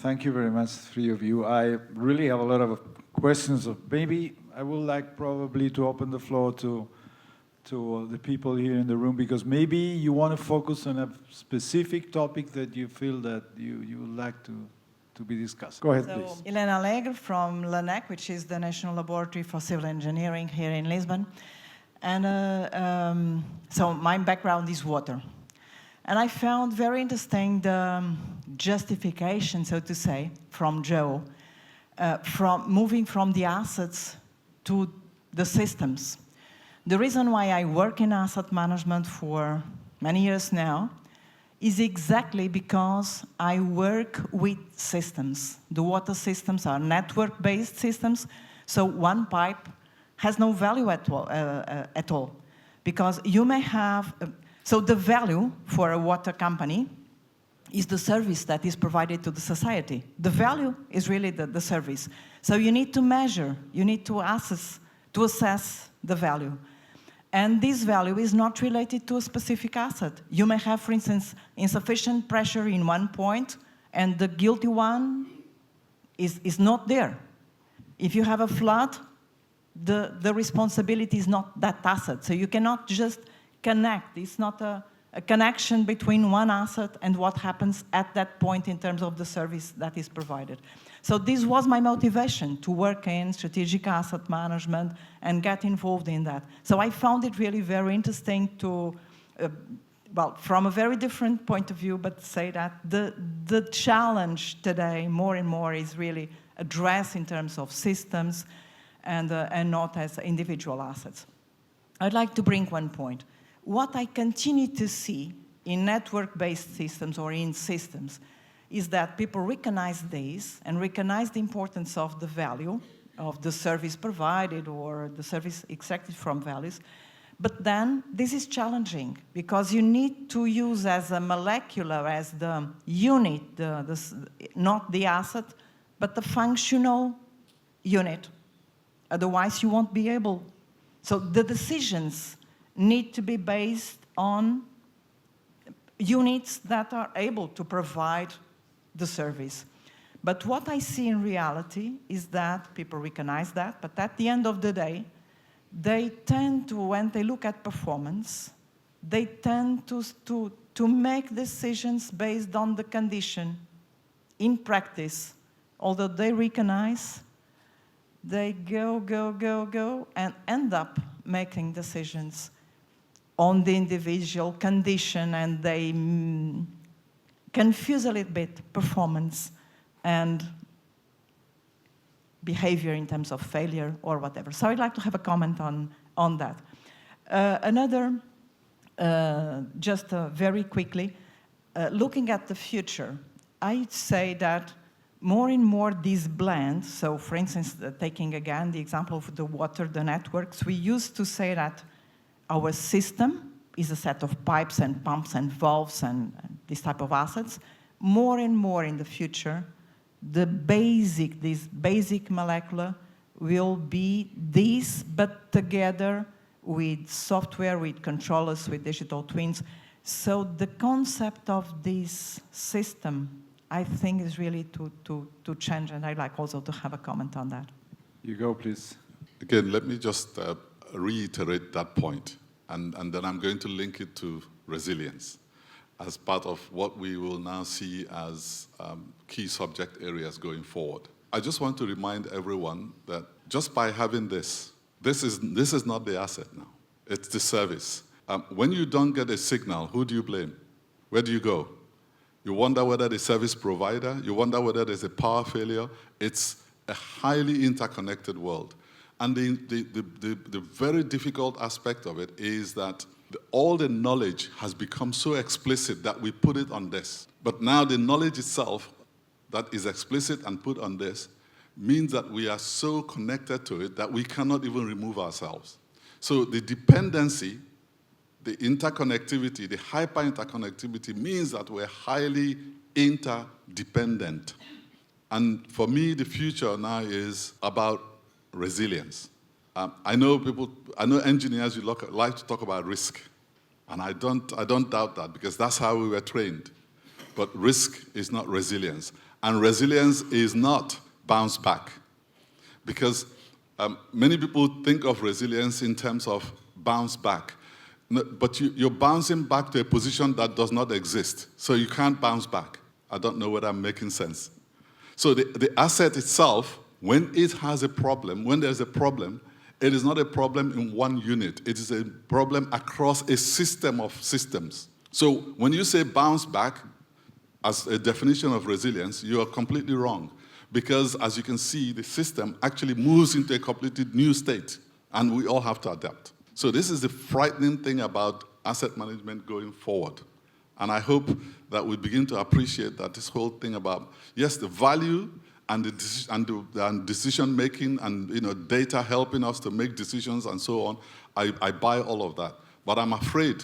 Thank you very much, three of you. I really have a lot of questions. Maybe I would like probably to open the floor to the people here in the room, because maybe you want to focus on a specific topic that you feel that you would like to be discussed. Go ahead, please. Helena Alegre from LNEC, which is the National Laboratory for Civil Engineering here in Lisbon. And so my background is water. And I found very interesting the justification, so to say, from Joe, from moving from the assets to the systems. The reason why I work in asset management for many years now is exactly because I work with systems. The water systems are network-based systems, so one pipe has no value at all. Because you may have, so the value for a water company is the service that is provided to the society. The value is really the service. So you need to measure, you need to assess the value. And this value is not related to a specific asset. You may have, for instance, insufficient pressure in one point, and the guilty one is not there. If you have a flood, the responsibility is not that asset. So you cannot just connect. It's not a connection between one asset and what happens at that point in terms of the service that is provided. So this was my motivation to work in strategic asset management and get involved in that. So I found it really very interesting to, well, from a very different point of view, but say that the challenge today more and more is really addressed in terms of systems and not as individual assets. I'd like to bring one point. What I continue to see in network-based systems or in systems is that people recognize this and recognize the importance of the value of the service provided or the service extracted from values. But then this is challenging because you need to use as a molecular, as the unit, not the asset, but the functional unit. Otherwise, you won't be able. So the decisions need to be based on units that are able to provide the service. But what I see in reality is that people recognize that, but at the end of the day, they tend to, when they look at performance, they tend to make decisions based on the condition. In practice, although they recognize, they go, and end up making decisions on the individual condition, and they confuse a little bit performance and behavior in terms of failure or whatever. So I'd like to have a comment on that. Another, just very quickly, looking at the future, I'd say that more and more these blends, so for instance, taking again the example of the water, the networks, we used to say that our system is a set of pipes and pumps and valves and this type of assets. More and more in the future, this basic molecular will be this, but together with software, with controllers, with digital twins. So the concept of this system, I think, is really to change, and I'd like also to have a comment on that. You go, please. Again, let me just reiterate that point, and then I'm going to link it to resilience as part of what we will now see as key subject areas going forward. I just want to remind everyone that just by having this is not the asset now. It's the service. When you don't get a signal, who do you blame? Where do you go? You wonder whether the service provider, you wonder whether there's a power failure. It's a highly interconnected world. And the very difficult aspect of it is that all the knowledge has become so explicit that we put it on this. But now the knowledge itself that is explicit and put on this means that we are so connected to it that we cannot even remove ourselves. So the dependency, the interconnectivity, the hyper-interconnectivity means that we're highly interdependent. And for me, the future now is about resilience. I know engineers, you like to talk about risk. And I don't doubt that, because that's how we were trained. but risk is not resilience. And resilience is not bounce back. Because many people think of resilience in terms of bounce back. But you're bouncing back to a position that does not exist. So you can't bounce back. I don't know whether I'm making sense. So the asset itself, when it has a problem, when there's a problem, it is not a problem in one unit. It is a problem across a system of systems. So when you say bounce back as a definition of resilience, you are completely wrong. Because as you can see, the system actually moves into a completely new state, and we all have to adapt. So this is the frightening thing about asset management going forward. And I hope that we begin to appreciate that this whole thing about, yes, the value and the decision-making and data helping us to make decisions and so on, I buy all of that. But I'm afraid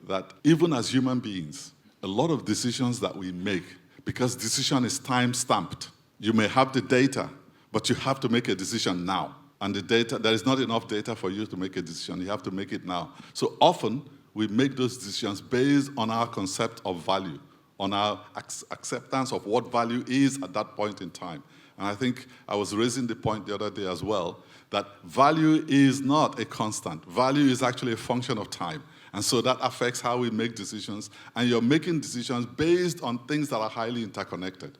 that even as human beings, a lot of decisions that we make, because decision is time-stamped, you may have the data, but you have to make a decision now. And the data, there is not enough data for you to make a decision. You have to make it now. So often, we make those decisions based on our concept of value, on our acceptance of what value is at that point in time. And I think I was raising the point the other day as well, that value is not a constant. Value is actually a function of time. And so that affects how we make decisions. And you're making decisions based on things that are highly interconnected.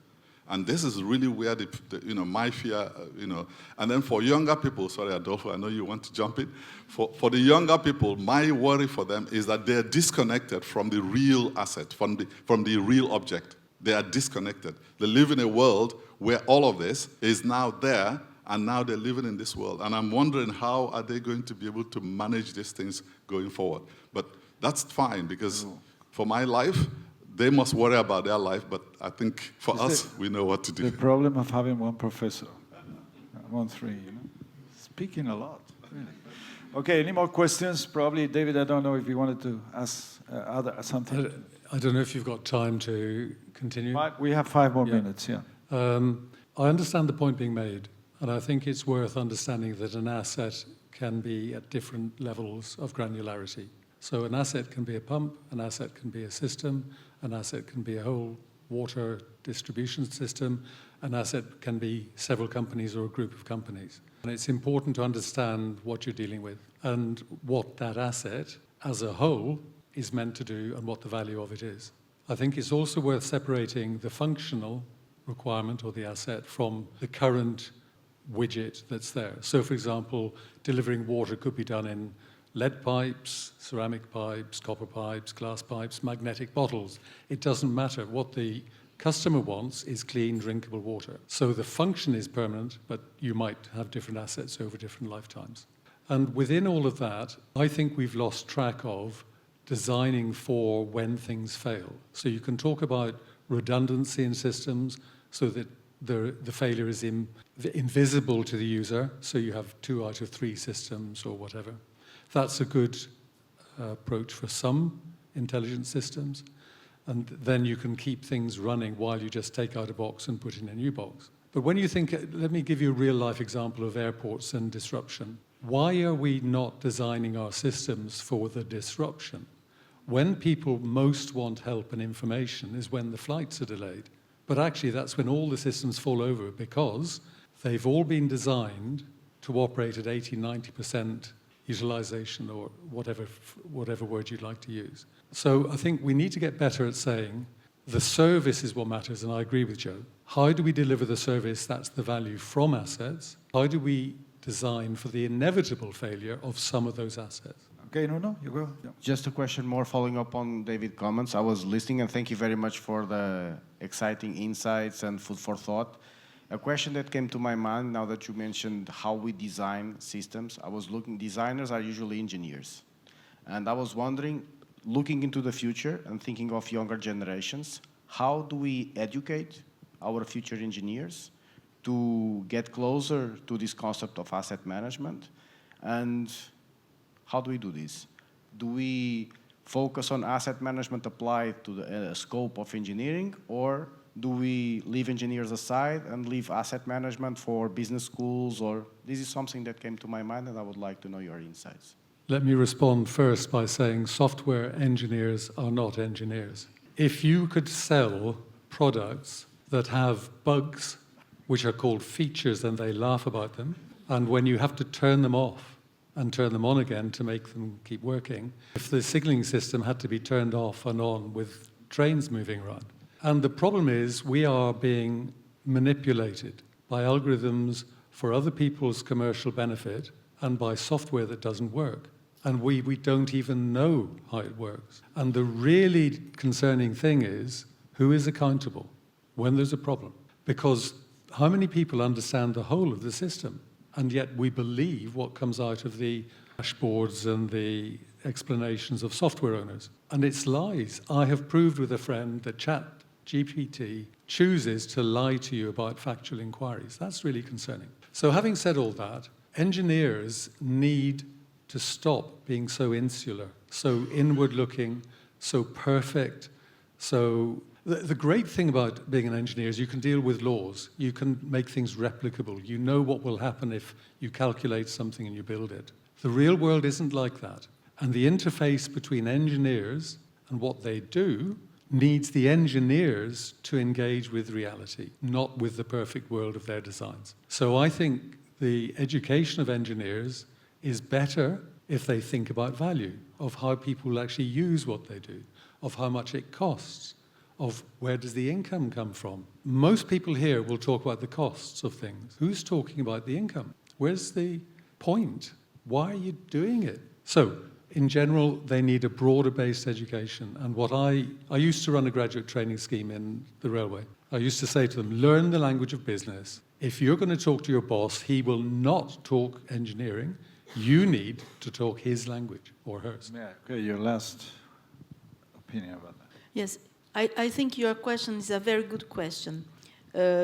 And this is really where my fear, And then for younger people, sorry, Adolfo, I know you want to jump in. For the younger people, my worry for them is that they're disconnected from the real asset, from the real object. They are disconnected. They live in a world where all of this is now there, and now they're living in this world. And I'm wondering, how are they going to be able to manage these things going forward? But that's fine, because for my life, they must worry about their life, but I think for us, we know what to do. The problem of having one professor, 1-3, speaking a lot, really. Okay, any more questions? Probably, David, I don't know if you wanted to ask something. I don't know if you've got time to continue. We have 5 more minutes, yeah. I understand the point being made, and I think it's worth understanding that an asset can be at different levels of granularity. So an asset can be a pump, an asset can be a system, an asset can be a whole water distribution system, an asset can be several companies or a group of companies. And it's important to understand what you're dealing with and what that asset as a whole is meant to do and what the value of it is. I think it's also worth separating the functional requirement or the asset from the current widget that's there. So, for example, delivering water could be done in lead pipes, ceramic pipes, copper pipes, glass pipes, magnetic bottles. It doesn't matter. What the customer wants is clean, drinkable water. So the function is permanent, but you might have different assets over different lifetimes. And within all of that, I think we've lost track of designing for when things fail. So you can talk about redundancy in systems so that the failure is invisible to the user, so you have 2 out of 3 systems or whatever. That's a good approach for some intelligent systems. And then you can keep things running while you just take out a box and put in a new box. But when you think, let me give you a real-life example of airports and disruption. Why are we not designing our systems for the disruption? When people most want help and information is when the flights are delayed. But actually, that's when all the systems fall over, because they've all been designed to operate at 80, 90% utilization, or whatever word you'd like to use. So I think we need to get better at saying the service is what matters, and I agree with Joe. How do we deliver the service that's the value from assets? How do we design for the inevitable failure of some of those assets? Okay, Nuno, you go. Yeah. Just a question more following up on David's comments. I was listening, and thank you very much for the exciting insights and food for thought. A question that came to my mind now that you mentioned how we design systems. I was looking, designers are usually engineers. And I was wondering, looking into the future and thinking of younger generations, how do we educate our future engineers to get closer to this concept of asset management? And how do we do this? Do we focus on asset management applied to the scope of engineering, or do we leave engineers aside and leave asset management for business schools? Or this is something that came to my mind, and I would like to know your insights. Let me respond first by saying software engineers are not engineers. if you could sell products that have bugs, which are called features, and they laugh about them, and when you have to turn them off and turn them on again to make them keep working, if the signaling system had to be turned off and on with trains moving around. And the problem is we are being manipulated by algorithms for other people's commercial benefit and by software that doesn't work. And we don't even know how it works. And the really concerning thing is, who is accountable when there's a problem? Because how many people understand the whole of the system? And yet we believe what comes out of the dashboards and the explanations of software owners. And it's lies. I have proved with a friend that ChatGPT chooses to lie to you about factual inquiries. That's really concerning. So having said all that, engineers need to stop being so insular, so inward-looking, so perfect. So the great thing about being an engineer is you can deal with laws. You can make things replicable. You know what will happen if you calculate something and you build it. The real world isn't like that. And the interface between engineers and what they do needs the engineers to engage with reality, not with the perfect world of their designs. So I think the education of engineers is better if they think about value, of how people actually use what they do, of how much it costs, of where does the income come from. Most people here will talk about the costs of things. Who's talking about the income? Where's the point? Why are you doing it? So, in general, they need a broader-based education. And what I used to run a graduate training scheme in the railway. I used to say to them, learn the language of business. If you're going to talk to your boss, he will not talk engineering. You need to talk his language or hers. Yeah, okay, your last opinion about that. Yes, I think your question is a very good question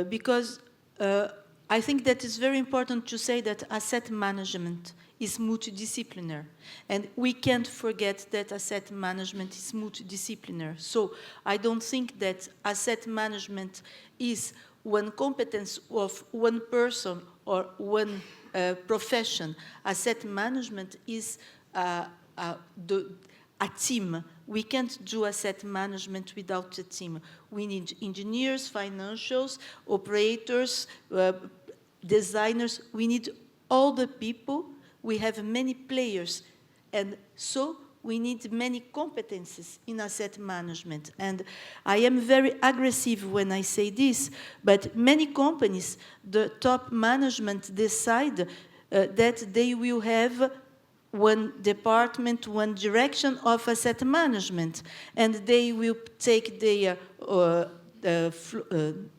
because I think that it's very important to say that asset management is multidisciplinary, and we can't forget that asset management is multidisciplinary. So I don't think that asset management is one competence of one person or one profession. Asset management is a team. We can't do asset management without a team. We need engineers, financials, operators, designers. We need all the people. We have many players. And so we need many competencies in asset management. And I am very aggressive when I say this, but many companies, the top management decide that they will have one department, one direction of asset management, and they will take their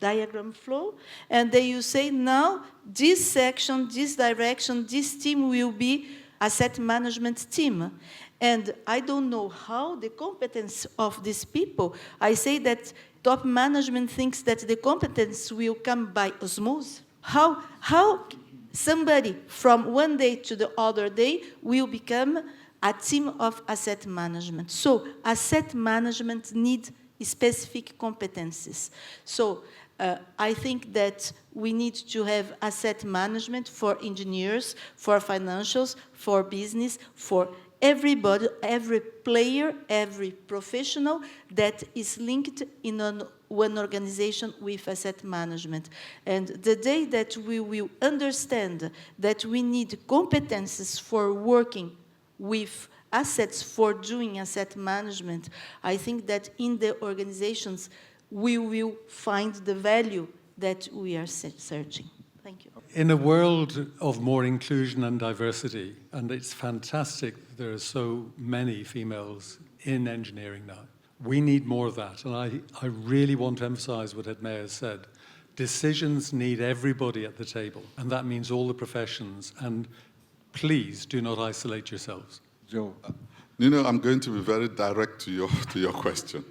diagram flow, and they will say, now this section, this direction, this team will be asset management team. And I don't know how the competence of these people, I say that top management thinks that the competence will come by osmosis. How somebody from one day to the other day will become a team of asset management. So asset management needs specific competencies. So I think that we need to have asset management for engineers, for financials, for business, for everybody, every player, every professional that is linked in one organization with asset management. And the day that we will understand that we need competences for working with assets, for doing asset management, I think that in the organizations we will find the value that we are searching. Thank you. In a world of more inclusion and diversity, and it's fantastic that there are so many females in engineering now, we need more of that. And I really want to emphasize what Edmea has said. Decisions need everybody at the table, and that means all the professions. And please do not isolate yourselves. Joe. Nuno, I'm going to be very direct to your question.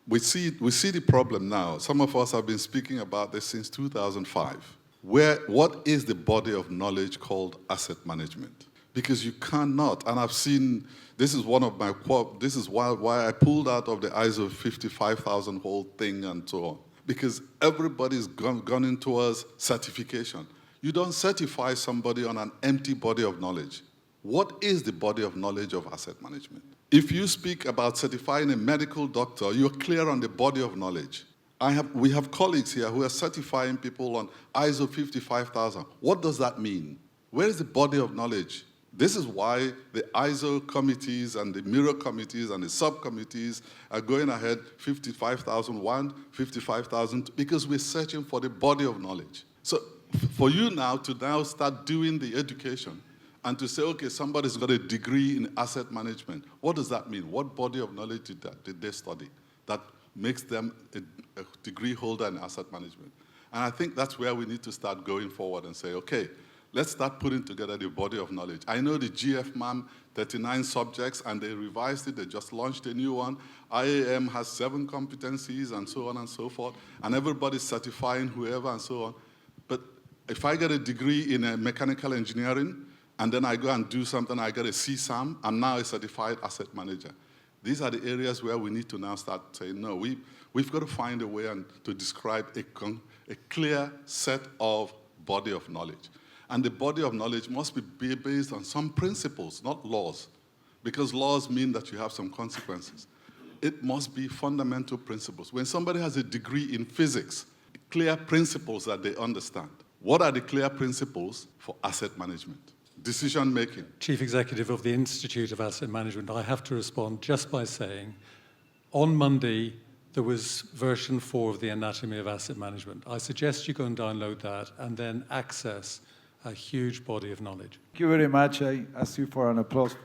We see the problem now. Some of us have been speaking about this since 2005. What is the body of knowledge called asset management? Because you cannot, and I've seen, this is one of my, this is why I pulled out of the ISO 55,000 whole thing and so on. Because everybody's gone into us certification. You don't certify somebody on an empty body of knowledge. What is the body of knowledge of asset management? If you speak about certifying a medical doctor, you're clear on the body of knowledge. We have colleagues here who are certifying people on ISO 55000. What does that mean? Where is the body of knowledge? This is why the ISO committees and the mirror committees and the subcommittees are going ahead 55,001, 55,000, because we're searching for the body of knowledge. So for you now to now start doing the education and to say, okay, somebody's got a degree in asset management. What does that mean? What body of knowledge did they study that makes them a degree holder in asset management? And I think that's where we need to start going forward and say, okay, let's start putting together the body of knowledge. I know the GFMAM, 39 subjects, and they revised it. They just launched a new one. IAM has 7 competencies and so on and so forth, and everybody's certifying whoever and so on. But if I get a degree in mechanical engineering, and then I go and do something, I get a CSAM, I'm now a certified asset manager. These are the areas where we need to now start saying, no, we've got to find a way to describe a clear set of body of knowledge. And the body of knowledge must be based on some principles, not laws, because laws mean that you have some consequences. It must be fundamental principles. When somebody has a degree in physics, clear principles that they understand. What are the clear principles for asset management? Decision making. Chief Executive of the Institute of Asset Management, I have to respond just by saying, on Monday, there was version 4 of the Anatomy of Asset Management. I suggest you go and download that and then access a huge body of knowledge. Thank you very much. I ask you for an applause.